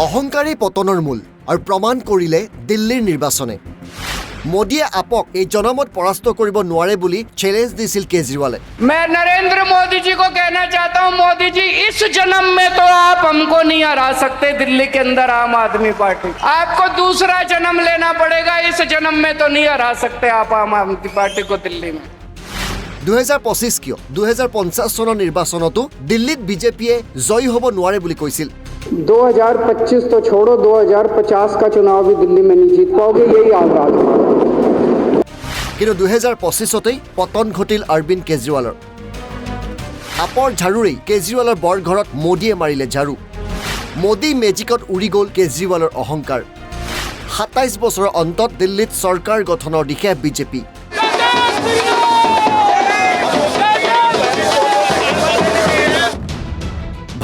অহংকাৰী পতনৰ মূল আৰু প্ৰমাণ কৰিলে দিল্লীৰ নিৰ্বাচনে মোদীয়ে আপক এই জনমত পৰাস্ত কৰিব নোৱাৰে বুলি চ্যালেঞ্জ দিছিল কেজৰিৱালে। मैं नरेंद्र मोदी जी को कहना चाहता हूं, मोदी जी इस जन्म में तो आप हमको नहीं हरा सकते दिल्ली के अंदर आम आदमी पार्टी। आपको दूसरा जन्म लेना पड़ेगा, इस जन्म में तो नहीं हरा सकते आप आम आदमी पार्टी को दिल्ली में। 2025 কিয় 2050 চনৰ নিৰ্বাচনতো দিল্লীত বিজেপিয়ে জয়ী হ'ব নোৱাৰে বুলি কৈছিল। 2025 तो छोड़ो, 2050 का चुनाव भी दिल्ली में नहीं जीत पाओगे, यही आगाज। কিন্তু 2025তেই পতন ঘটিল অৰবিন্দ কেজৰিৱালৰ। আপৰ ঝাৰুৰেই কেজৰিৱালৰ বৰঘৰত মোদীয়ে মাৰিলে ঝাৰু। মোদী মেজিকত উৰি গ'ল কেজৰিৱালৰ অহংকাৰ। 27 বছৰৰ অন্তত দিল্লীত চৰকাৰ গঠনৰ দিশে বিজেপি।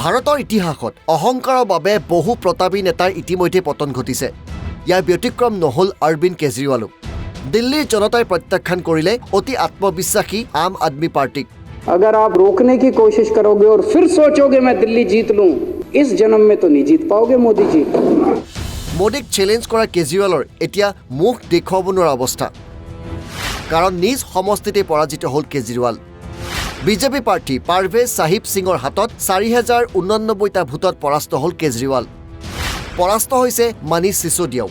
ভাৰতৰ ইতিহাসত অহংকাৰৰ বাবে বহু প্ৰতাপী নেতাৰ ইতিমধ্যে পতন ঘটিছে। ইয়াৰ ব্যতিক্ৰম নহ'ল অৰবিন্দ কেজৰিৱালো। দিল্লীৰ জনতাই প্ৰত্যাখ্যান কৰিলে অতি আত্মবিশ্বাসী আম আদমি পাৰ্টিক। अगर आप रोकने की कोशिश करोगे और फिर सोचोगे मैं दिल्ली जीत लूं, इस जन्म में तो नहीं जीत पाओगे मोदी जी। মোদীক চেলেঞ্জ কৰা কেজৰিৱালৰ এতিয়া মুখ দেখুৱাব নোৱাৰা অৱস্থা, কাৰণ নিজ সমষ্টিতে পৰাজিত হ'ল কেজৰিৱাল। বিজেপি প্ৰাৰ্থী পাৰভেজ চাহিব সিঙৰ হাতত 4089টা ভোটত পৰাস্ত হ'ল কেজৰিৱাল। পৰাস্ত হৈছে মনীষ সিসোদিয়াও।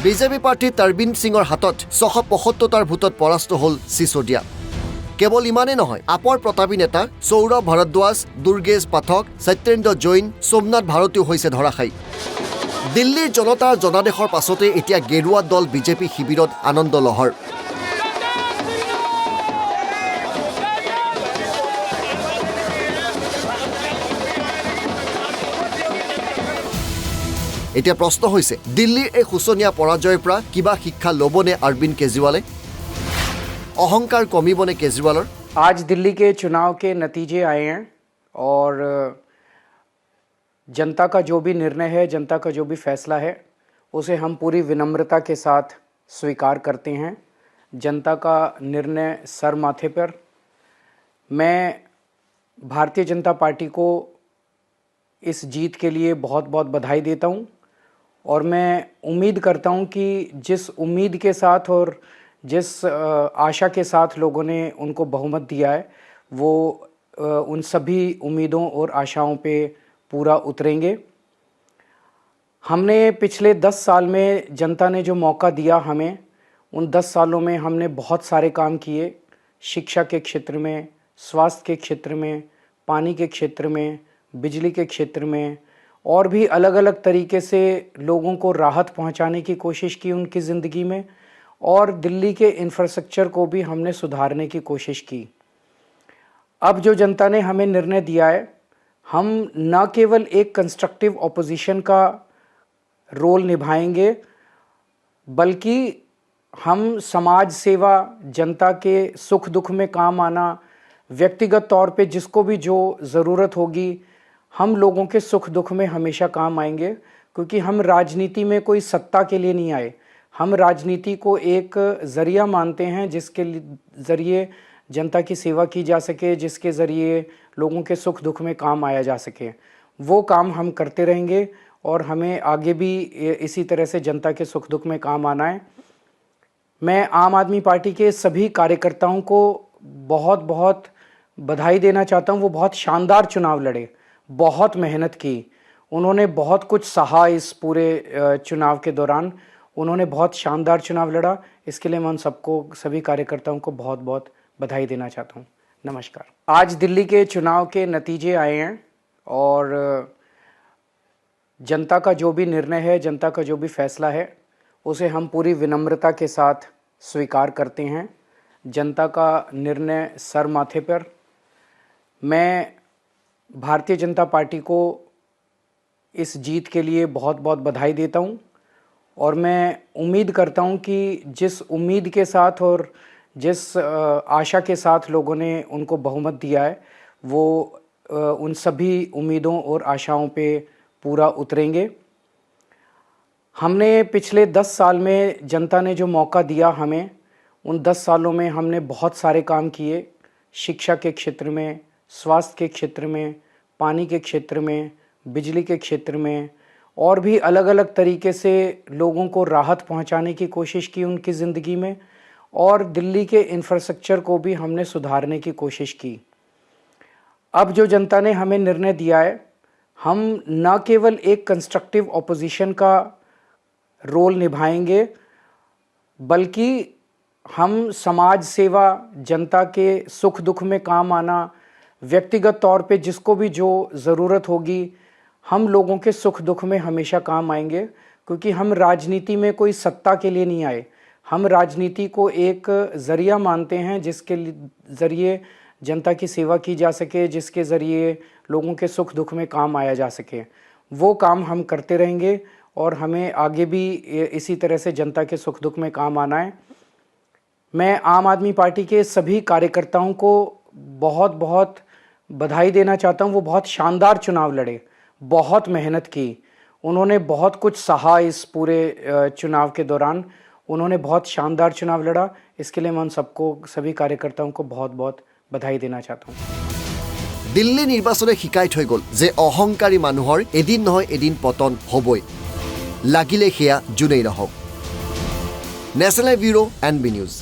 বিজেপি প্ৰাৰ্থী তৰবিন্দ সিঙৰ হাতত 675টাৰ ভোটত পৰাস্ত হ'ল সিসোদিয়া। কেৱল ইমানেই নহয়, আপৰ প্ৰতাপী নেতা সৌৰভ ভৰদ্বাজ, দুৰ্গেশ পাঠক, সত্যেন্দ্ৰ জৈন, সোমনাথ ভাৰতীও হৈছে ধৰাশায়ী। দিল্লীৰ জনতাৰ জনাদেশৰ পাছতে এতিয়া গেৰুৱা দল বিজেপি শিবিৰত আনন্দ লহৰ। এতিয়া প্ৰশ্ন হৈছে, দিল্লীৰ এই শোচনীয়া পৰাজয়ৰ পৰা কিবা শিক্ষা ল'বনে অৰবিন্দ কেজৰিৱালে? অহংকাৰ কমিবনে কেজৰিৱালৰ? आज दिल्ली के चुनाव के नतीजे आए हैं और जनता का जो भी निर्णय है, जनता का जो भी फैसला है, उसे हम पूरी विनम्रता के साथ स्वीकार करते हैं। जनता का निर्णय सर माथे पर। मैं भारतीय जनता पार्टी को इस जीत के लिए बहुत बहुत बधाई देता हूं और मैं उम्मीद करता हूं कि जिस उम्मीद के साथ और जिस आशा के साथ लोगों ने उनको बहुमत दिया है, वो उन सभी उम्मीदों और आशाओं पे पूरा उतरेंगे। हमने पिछले 10 साल में जनता ने जो मौका दिया हमें, उन 10 सालों में हमने बहुत सारे काम किए। शिक्षा के क्षेत्र में, स्वास्थ्य के क्षेत्र में, पानी के क्षेत्र में, बिजली के क्षेत्र में और भी अलग अलग तरीके से लोगों को राहत पहुंचाने की कोशिश की उनकी ज़िंदगी में, और दिल्ली के इंफ्रास्ट्रक्चर को भी हमने सुधारने की कोशिश की। अब जो जनता ने हमें निर्णय दिया है, हम न केवल एक कंस्ट्रक्टिव ऑपोजिशन का रोल निभाएंगे, बल्कि हम समाज सेवा, जनता के सुख दुख में काम आना, व्यक्तिगत तौर पे जिसको भी जो ज़रूरत होगी, हम लोगों के सुख दुख में हमेशा काम आएंगे। क्योंकि हम राजनीति में कोई सत्ता के लिए नहीं आए, हम राजनीति को एक ज़रिया मानते हैं जिसके ज़रिए जनता की सेवा की जा सके, जिसके ज़रिए लोगों के सुख दुख में काम आया जा सके। वो काम हम करते रहेंगे और हमें आगे भी इसी तरह से जनता के सुख दुख में काम आना है। मैं आम आदमी पार्टी के सभी कार्यकर्ताओं को बहुत बहुत बधाई देना चाहता हूँ। वो बहुत शानदार चुनाव लड़े, बहुत मेहनत की, उन्होंने बहुत कुछ सहा इस पूरे चुनाव के दौरान। उन्होंने बहुत शानदार चुनाव लड़ा। इसके लिए मैं उन सबको, सभी कार्यकर्ताओं को बहुत बहुत बधाई देना चाहता हूँ। नमस्कार। आज दिल्ली के चुनाव के नतीजे आए हैं और जनता का जो भी निर्णय है, जनता का जो भी फैसला है, उसे हम पूरी विनम्रता के साथ स्वीकार करते हैं। जनता का निर्णय सर माथे पर। मैं भारतीय जनता पार्टी को इस जीत के लिए बहुत बहुत बधाई देता हूँ और मैं उम्मीद करता हूँ कि जिस उम्मीद के साथ और जिस आशा के साथ लोगों ने उनको बहुमत दिया है, वो उन सभी उम्मीदों और आशाओं पे पूरा उतरेंगे। हमने पिछले 10 साल में जनता ने जो मौका दिया हमें, उन 10 सालों में हमने बहुत सारे काम किए। शिक्षा के क्षेत्र में, स्वास्थ्य के क्षेत्र में, पानी के क्षेत्र में, बिजली के क्षेत्र में और भी अलग अलग तरीके से लोगों को राहत पहुंचाने की कोशिश की उनकी ज़िंदगी में, और दिल्ली के इंफ्रास्ट्रक्चर को भी हमने सुधारने की कोशिश की। अब जो जनता ने हमें निर्णय दिया है, हम न केवल एक कंस्ट्रक्टिव ऑपोजिशन का रोल निभाएंगे, बल्कि हम समाज सेवा, जनता के सुख दुख में काम आना, व्यक्तिगत तौर पे जिसको भी जो ज़रूरत होगी, हम लोगों के सुख दुख में हमेशा काम आएंगे। क्योंकि हम राजनीति में कोई सत्ता के लिए नहीं आए, हम राजनीति को एक ज़रिया मानते हैं जिसके ज़रिए जनता की सेवा की जा सके, जिसके ज़रिए लोगों के सुख दुख में काम आया जा सके। वो काम हम करते रहेंगे और हमें आगे भी इसी तरह से जनता के सुख दुख में काम आना है। मैं आम आदमी पार्टी के सभी कार्यकर्ताओं को बहुत बहुत बधाई देना चाहता हूँ। वो बहुत शानदार चुनाव लड़े, बहुत मेहनत की, उन्होंने बहुत कुछ सहा इस पूरे चुनाव के दौरान, उन्होंने बहुत शानदार चुनाव लड़ा। इसके लिए मैं उन सबको, सभी कार्यकर्ताओं को बहुत बहुत बधाई देना चाहता हूँ। দিল্লী নিৰ্বাচনে শিকাই থৈ গ'ল যে অহংকাৰী মানুহৰ এদিন নহয় এদিন পতন হ'বই, লাগিলে সেয়া যোনেই নহওক। National bureau NB news.